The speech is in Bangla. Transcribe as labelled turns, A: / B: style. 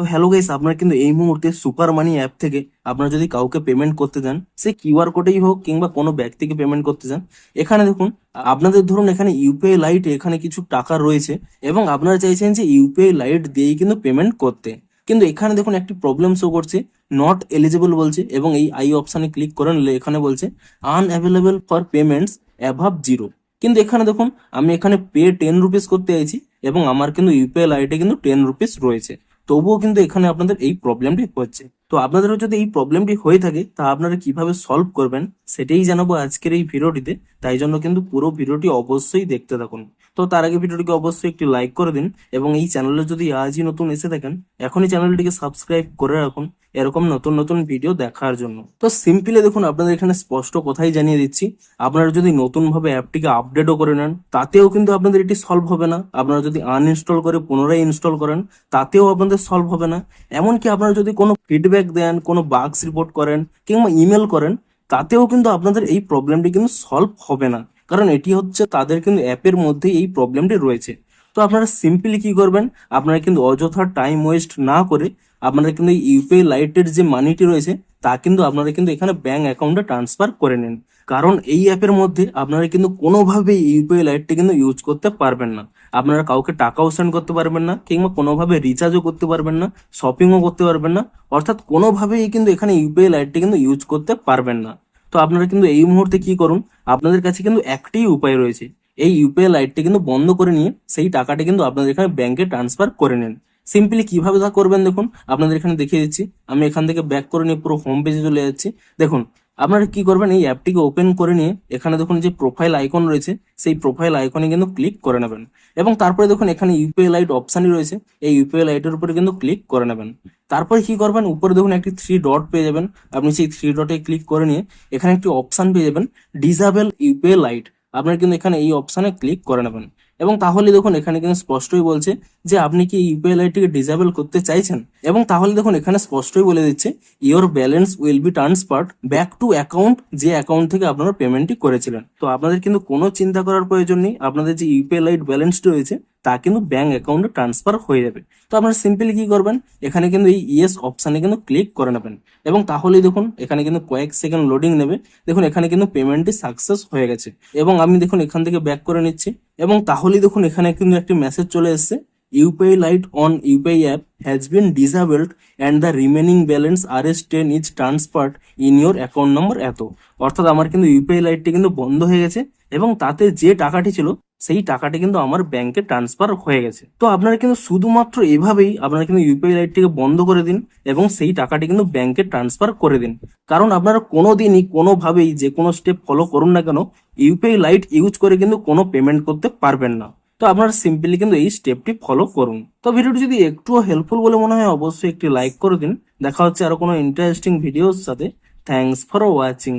A: তো হ্যালো গাইস, আপনারা কিন্তু এই মুহূর্তে সুপার মানি অ্যাপ থেকে আপনারা যদি কাউকে পেমেন্ট করতে চান, সে কিউআর কোডেই হোক কিংবা কোনো ব্যক্তিকে পেমেন্ট করতে চান, এখানে দেখুন আপনাদের ধরুন এখানে ইউপিআই লাইট এখানে কিছু টাকা রয়েছে এবং আপনারা চাইছেন যে ইউপিআই লাইট দিয়েই কিন্তু পেমেন্ট করতে। কিন্তু এখানে দেখুন একটি প্রবলেম শো করছে, নট এলিজিবল বলছে এবং এই আই অপশানে ক্লিক করে নিলে এখানে বলছে আনঅ্যাভেলেবল ফর পেমেন্টস অ্যাভাব জিরো। কিন্তু এখানে দেখুন আমি এখানে পে 10 রুপিস করতে চাইছি এবং আমার কিন্তু ইউপিআই লাইটে কিন্তু 10 রুপিস রয়েছে, তবুও কিন্তু এখানে আপনাদের এই প্রবলেমটি হচ্ছে। তো আপনাদেরও যদি এই প্রবলেমটি হয়ে থাকে তা আপনারা কিভাবে সলভ করবেন সেটাই জানাবো আজকের এই ভিডিওটিতে। তাই জন্য কিন্তু পুরো ভিডিওটি অবশ্যই দেখতে থাকুন। তো তার আগে ভিডিওটিকে অবশ্যই একটি লাইক করে দিন এবং এই চ্যানেলে যদি আজই নতুন এসে থাকেন এখনই চ্যানেলটিকে সাবস্ক্রাইব করে রাখুন এরকম নতুন নতুন ভিডিও দেখার জন্য। তো সিম্পলি দেখুন আপনাদের এখানে স্পষ্ট কথাই জানিয়ে দিচ্ছি, আপনারা যদি নতুন ভাবে অ্যাপটিকে আপডেটও করে নেন তাতেও কিন্তু আপনাদের এটি সলভ হবে না। আপনারা যদি আনইনস্টল করে পুনরায় ইনস্টল করেন তাতেও আপনাদের সলভ হবে না। এমনকি আপনারা যদি কোনো ফিডব্যাক দেন, কোনো বাগস রিপোর্ট করেন কিংবা ইমেল করেন, তাতেও কিন্তু আপনাদের এই প্রবলেমটি কিন্তু সলভ হবে না, কারণ এটি হচ্ছে তাদের কিন্তু অ্যাপের মধ্যেই এই প্রবলেমটি রয়েছে। তো আপনারা সিম্পলি কি করবেন, আপনারা কিন্তু অযথা টাইম ওয়েস্ট না করে আপনারা কিন্তু এই ইউপিআই লাইটের যে মানিটি রয়েছে তা কিন্তু আপনারা কিন্তু এখানে ব্যাংক অ্যাকাউন্টে ট্রান্সফার করে নিন। কারণ এই অ্যাপের মধ্যে আপনারা কিন্তু কোনোভাবেই ইউপিআই লাইটটি কিন্তু ইউজ করতে পারবেন না। আপনারা কাউকে টাকাও সেন্ড করতে পারবেন না কিংবা কোনোভাবে রিচার্জও করতে পারবেন না, শপিংও করতে পারবেন না, অর্থাৎ কোনোভাবেই কিন্তু এখানে ইউপিআই লাইটটি কিন্তু ইউজ করতে পারবেন না। তো আপনারা কিন্তু এই মুহূর্তে কি করুন, আপনাদের কাছে কিন্তু একটাই উপায় রয়েছে, এই ইউপিআই লাইটটি কিন্তু বন্ধ করে নিয়ে সেই টাকাটি কিন্তু আপনাদের এখানে ব্যাংকে ট্রান্সফার করে নিন। সিম্পলি কিভাবে তা করবেন দেখুন, আপনাদের এখানে দেখিয়ে দিচ্ছি। আমি এখান থেকে ব্যাক করে নিয়ে পুরো হোম পেজে চলে যাচ্ছি। দেখুন আপনারা কি করবেন, এই অ্যাপটিকে ওপেন করে নিয়ে এখানে দেখুন যে প্রোফাইল আইকন রয়েছে সেই প্রোফাইল আইকনে কিন্তু ক্লিক করে নেবেন এবং তারপরে দেখুন এখানে ইউপিআই লাইট অপশানই রয়েছে, এই ইউপিআই লাইটের উপরে কিন্তু ক্লিক করে নেবেন। তারপরে কি করবেন, উপরে দেখুন একটি 3 ডট পেয়ে যাবেন, আপনি সেই 3 ডটে ক্লিক করে নিয়ে এখানে একটি অপশান পেয়ে যাবেন ডিসেবল ইউপিআই লাইট। আপনারা কিন্তু এখানে এই অপশানে ক্লিক করে নেবেন এবং তাহলে দেখুন এখানে কিন্তু স্পষ্টই বলছে যে আপনি কি ইউপিআই লাইটটিকে ডিসেবল করতে চাইছেন। এবং তাহলে দেখুন এখানে স্পষ্টই বলে দিচ্ছে your balance will be transferred back to account, যে অ্যাকাউন্ট থেকে আপনারা পেমেন্টটি করেছিলেন। তো আপনাদের কিন্তু কোনো চিন্তা করার প্রয়োজন নেই, আপনাদের যে ইউপিআই লাইট ব্যালেন্সটি রয়েছে তা কিন্তু ব্যাংক অ্যাকাউন্টে ট্রান্সফার হয়ে যাবে। তো আপনারা সিম্পলি কি করবেন, এখানে কিন্তু এই ইয়েস অপশানে কিন্তু ক্লিক করে নেবেন এবং তাহলেই দেখুন এখানে কিন্তু কয়েক সেকেন্ড লোডিং নেবে। দেখুন এখানে কিন্তু পেমেন্টটি সাকসেস হয়ে গেছে এবং আমি দেখুন এখান থেকে ব্যাক করে নিচ্ছি এবং তাহলেই দেখুন এখানে কিন্তু একটি মেসেজ চলে এসেছে, UPI lite on UPI app has been disabled and the remaining balance RS10 is transferred in your account number এত। অর্থাৎ আমার কিন্তু ইউপিআই লাইটটি কিন্তু বন্ধ হয়ে গেছে এবং তাতে যে টাকাটি ছিল সেই টাকাটি কিন্তু আমার ব্যাংকে ট্রান্সফার হয়ে গেছে। তো আপনারা কিন্তু শুধুমাত্র এভাবেই আপনারা কিন্তু ইউপিআই লাইটটিকে বন্ধ করে দিন এবং সেই টাকাটি কিন্তু ব্যাংকে ট্রান্সফার করে দিন। কারণ আপনারা কোনোদিনই কোনোভাবেই যে কোনো স্টেপ ফলো করুন না কেন, ইউপিআই লাইট ইউজ করে কিন্তু কোনো পেমেন্ট করতে পারবেন না। তো আপনারা সিম্পলি কিন্তু এই স্টেপটি ফলো করুন। তো ভিডিওটি যদি একটুও হেল্পফুল বলে মনে হয় অবশ্যই একটি লাইক করে দিন। দেখা হচ্ছে আরো কোনো ইন্টারেস্টিং ভিডিওর সাথে। Thanks for watching.